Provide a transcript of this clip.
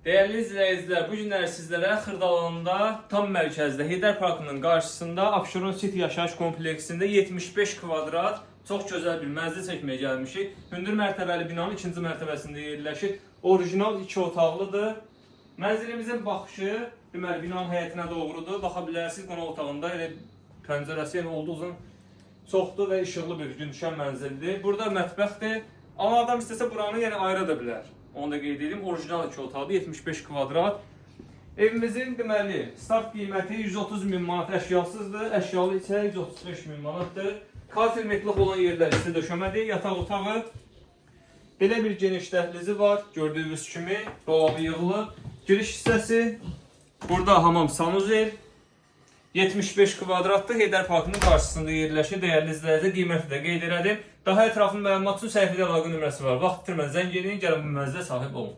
Değerli izləyicilər, bu günlər sizlərə Xırdalanda tam mərkəzdə Heydər Parkının qarşısında Abşeron City yaşayış kompleksində 75 kvadrat çox gözəl bir mənzil çəkməyə gəlmişik. Hündür mərtəbəli binanın ikinci mərtəbəsində yerləşir. Orijinal 2 otaqlıdır. Mənzilimizin baxışı deməli binanın həyətinə doğrudur. Baxa bilərsiniz, qonaq otağında elə pəncərəsi yəni olduqca çoxdur və işıqlı bir gün düşən mənzildir. Burada mətbəxdir. Amma adam istəsə buranı yəni ayıra da bilər. Onu da qeyd edeyim. Orijinal 2 otaqlı 75 kvadrat. Evimizin deməli start qiyməti 130 min manat əşyasızdır. Əşyalı isə 135 min manatdır. Kalsium metlıq olan yerlər isə döşəmədir. Yataq otağı. Belə bir geniş dəhlizi var. Gördüyünüz kimi dolabı yığılıb. Giriş hissəsi. Burada hamam sanuzel. 75 kvadratlı Heydər Parkının qarşısında yerləşir. Dəyərli izləyicilər, qiyməti də qeyd elədim. Daha ətraflı məlumat üçün səhifədə əlaqə nömrəsi var. Vaxt itirmədən zəng edin, gəlin bu mənzilə sahib olun.